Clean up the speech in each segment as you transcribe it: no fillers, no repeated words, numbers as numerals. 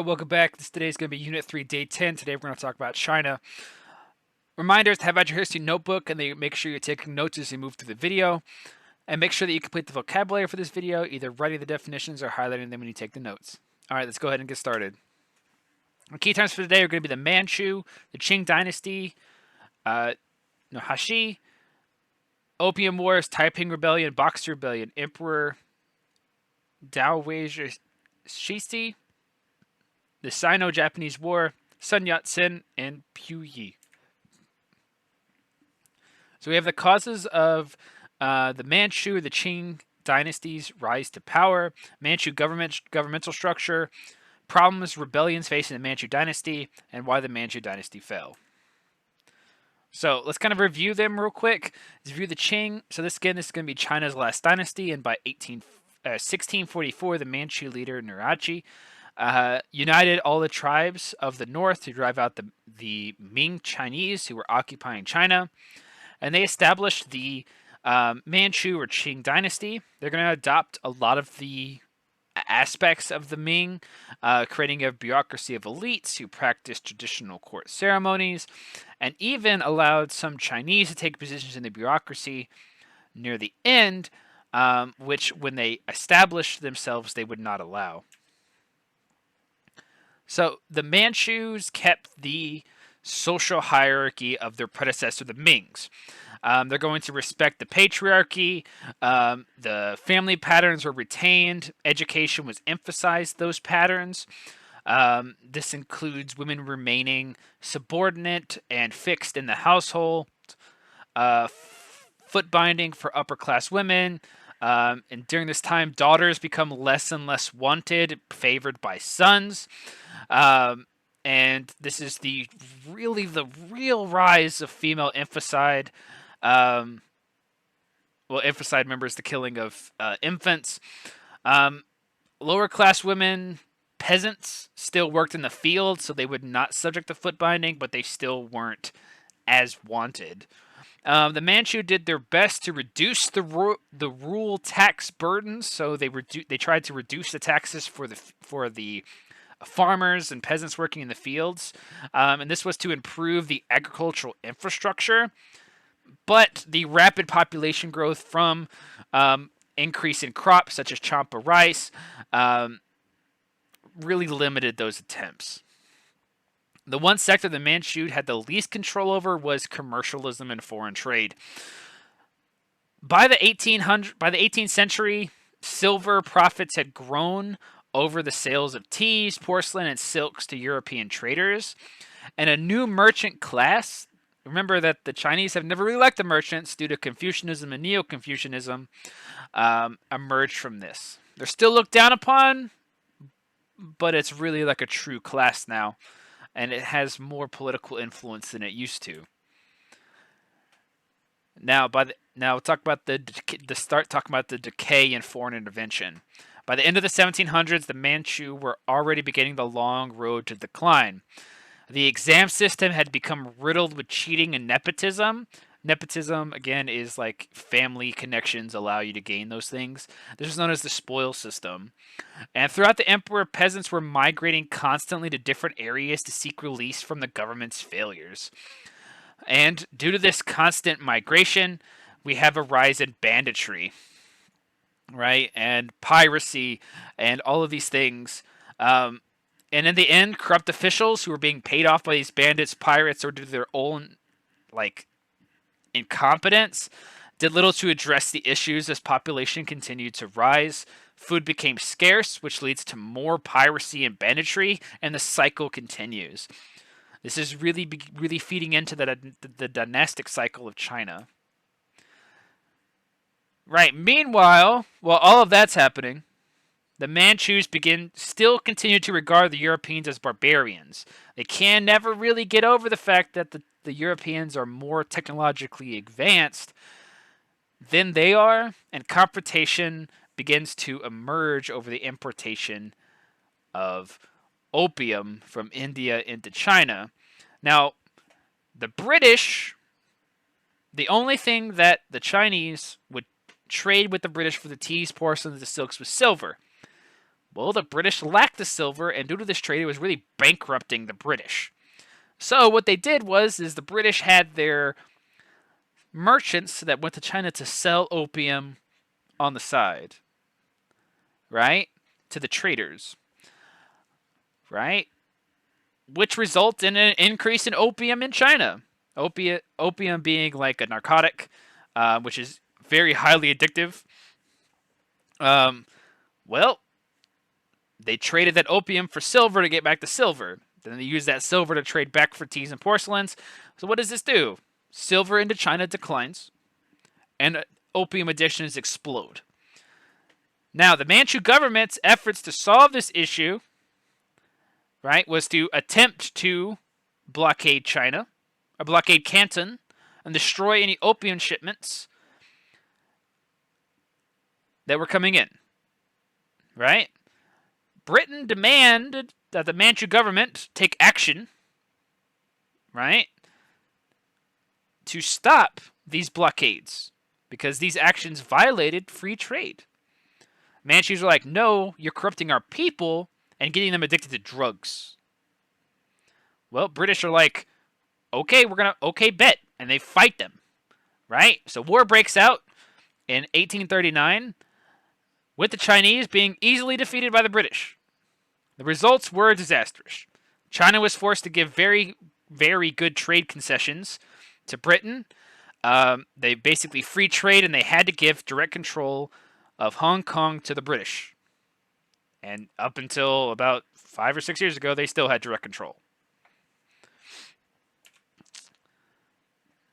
Welcome back. Today's going to be Unit 3, Day 10. Today we're going to talk about China. Reminders to have out your history notebook and make sure you're taking notes as you move through the video. And make sure that you complete the vocabulary for this video, either writing the definitions or highlighting them when you take the notes. Alright, let's go ahead and get started. The key terms for today are going to be the Manchu, the Qing Dynasty, Nurhaci, Opium Wars, Taiping Rebellion, Boxer Rebellion, Emperor Dowager Cixi, the Sino-Japanese War, Sun Yat-Sen, and Puyi. So we have the causes of the Manchu, the Qing dynasty's rise to power, Manchu governmental structure, problems, rebellions facing the Manchu dynasty, and why the Manchu dynasty fell. So let's kind of review them real quick. Let's review the Qing. So this is going to be China's last dynasty, and by 1644, the Manchu leader Nurhaci united all the tribes of the north to drive out the Ming Chinese who were occupying China. And they established the Manchu or Qing dynasty. They're going to adopt a lot of the aspects of the Ming, creating a bureaucracy of elites who practiced traditional court ceremonies, and even allowed some Chinese to take positions in the bureaucracy near the end, which when they established themselves, they would not allow. So the Manchus kept the social hierarchy of their predecessor, the Mings. They're going to respect the patriarchy. The family patterns were retained. Education was emphasized, those patterns. This includes women remaining subordinate and fixed in the household. Foot binding for upper class women. And during this time, daughters become less and less wanted, favored by sons. And this is the real rise of female infanticide. Infanticide remembers the killing of infants. Lower class women, peasants, still worked in the field, so they would not subject to foot binding, but they still weren't as wanted. The Manchu did their best to reduce the rural tax burdens, so they tried to reduce the taxes for the farmers and peasants working in the fields, and this was to improve the agricultural infrastructure. But the rapid population growth from increase in crops such as champa rice really limited those attempts. The one sector the Manchu had the least control over was commercialism and foreign trade. By the 18th century, silver profits had grown over the sales of teas, porcelain, and silks to European traders, and a new merchant class. Remember that the Chinese have never really liked the merchants due to Confucianism and Neo-Confucianism emerged from this. They're still looked down upon, but it's really like a true class now, and it has more political influence than it used to. Now, we'll talk about the decay in foreign intervention. By the end of the 1700s, the Manchu were already beginning the long road to decline. The exam system had become riddled with cheating and nepotism. Nepotism, again, is like family connections allow you to gain those things. This is known as the spoil system. And throughout the emperor, peasants were migrating constantly to different areas to seek release from the government's failures. And due to this constant migration, we have a rise in banditry, right? And piracy and all of these things. And in the end, corrupt officials who were being paid off by these bandits, pirates, or due to their own, incompetence, did little to address the issues as population continued to rise. Food became scarce, which leads to more piracy and banditry, and the cycle continues. This is really feeding into the dynastic cycle of China. Right. Meanwhile, while all of that's happening, the Manchus still continue to regard the Europeans as barbarians. They can never really get over the fact that the Europeans are more technologically advanced than they are, and confrontation begins to emerge over the importation of opium from India into China. Now, the British, the only thing that the Chinese would trade with the British for the teas, porcelain, and the silks was silver. Well, the British lacked the silver, and due to this trade, it was really bankrupting the British. So what they did was the British had their merchants that went to China to sell opium on the side, right? To the traders, right? Which results in an increase in opium in China. Opium being like a narcotic, which is very highly addictive. Well, they traded that opium for silver to get back the silver. Then they used that silver to trade back for teas and porcelains. So what does this do? Silver into China declines, and opium addictions explode. Now, the Manchu government's efforts to solve this issue, right, was to attempt to blockade China, or blockade Canton, and destroy any opium shipments that were coming in, right? Britain demanded that the Manchu government take action, right, to stop these blockades, because these actions violated free trade. Manchus are like, no, you're corrupting our people and getting them addicted to drugs. Well, British are like, okay, okay, bet. And they fight them, right? So war breaks out in 1839 with the Chinese being easily defeated by the British. The results were disastrous. China was forced to give very, very good trade concessions to Britain. They basically free trade, and they had to give direct control of Hong Kong to the British. And up until about 5 or 6 years ago, they still had direct control.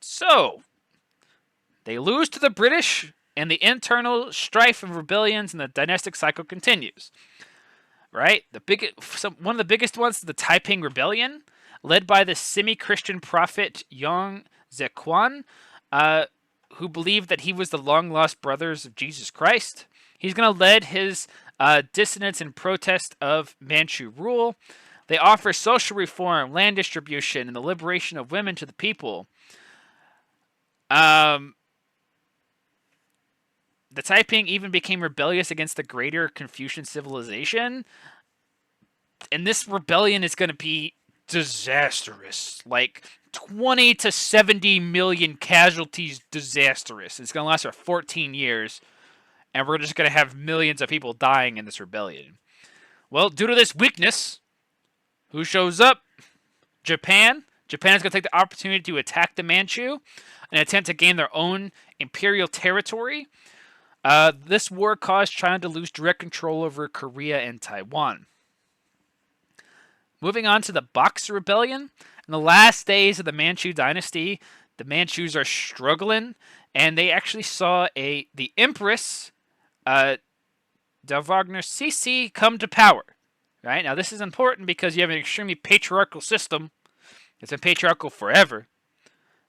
So, they lose to the British, and the internal strife of rebellions and the dynastic cycle continues. Right? One of the biggest ones is the Taiping Rebellion, led by the semi-Christian prophet Yang Zequan, who believed that he was the long-lost brothers of Jesus Christ. He's going to lead his dissidents in protest of Manchu rule. They offer social reform, land distribution, and the liberation of women to the people. The Taiping even became rebellious against the greater Confucian civilization. And this rebellion is going to be disastrous. Like 20 to 70 million casualties, disastrous. It's going to last for 14 years. And we're just going to have millions of people dying in this rebellion. Well, due to this weakness, who shows up? Japan. Japan is going to take the opportunity to attack the Manchu and attempt to gain their own imperial territory. This war caused China to lose direct control over Korea and Taiwan. Moving on to the Boxer Rebellion. In the last days of the Manchu Dynasty, the Manchus are struggling, and they actually saw the Empress, Dowager Cixi, come to power. Right? Now, this is important because you have an extremely patriarchal system. It's been patriarchal forever.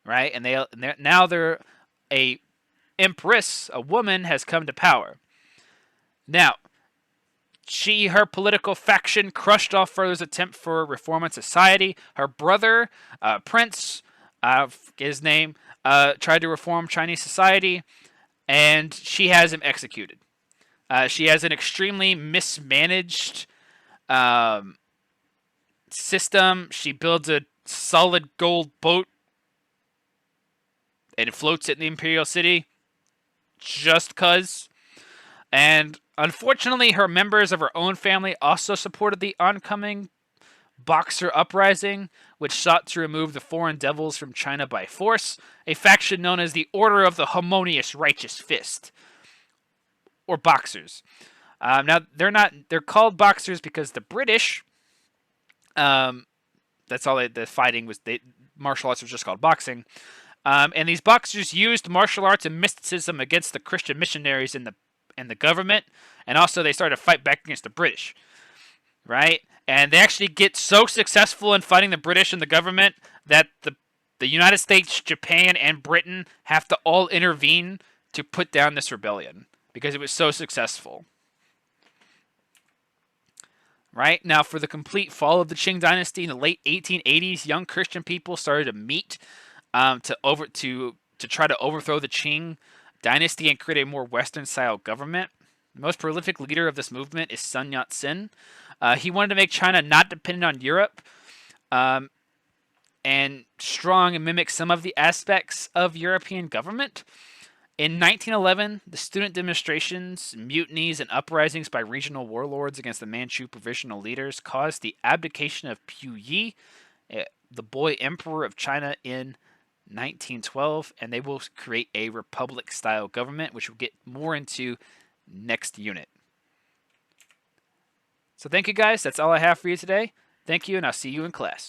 Right? And now they're a Empress, a woman, has come to power. Now, her political faction crushed off further's attempt for reform in society. Her brother, Prince, his name, tried to reform Chinese society, and she has him executed. She has an extremely mismanaged system. She builds a solid gold boat and floats it in the imperial city just cuz. And unfortunately, her members of her own family also supported the oncoming Boxer uprising, which sought to remove the foreign devils from China by force, a faction known as the Order of the Harmonious Righteous Fist, or Boxers. Now, they're called Boxers because the British, that's all the fighting was, martial arts was just called boxing. And these Boxers used martial arts and mysticism against the Christian missionaries in the government, and also they started to fight back against the British, right? And they actually get so successful in fighting the British and the government that the United States, Japan, and Britain have to all intervene to put down this rebellion because it was so successful. Right? Now, for the complete fall of the Qing Dynasty in the late 1880s, young Christian people started to meet to try to overthrow the Qing Dynasty and create a more Western-style government. The most prolific leader of this movement is Sun Yat-Sen. He wanted to make China not dependent on Europe, um, and strong and mimic some of the aspects of European government. In 1911, the student demonstrations, mutinies, and uprisings by regional warlords against the Manchu provisional leaders caused the abdication of Puyi, the boy emperor of China, in 1912, and they will create a republic-style government, which we'll get more into next unit. So thank you, guys. That's all I have for you today. Thank you, and I'll see you in class.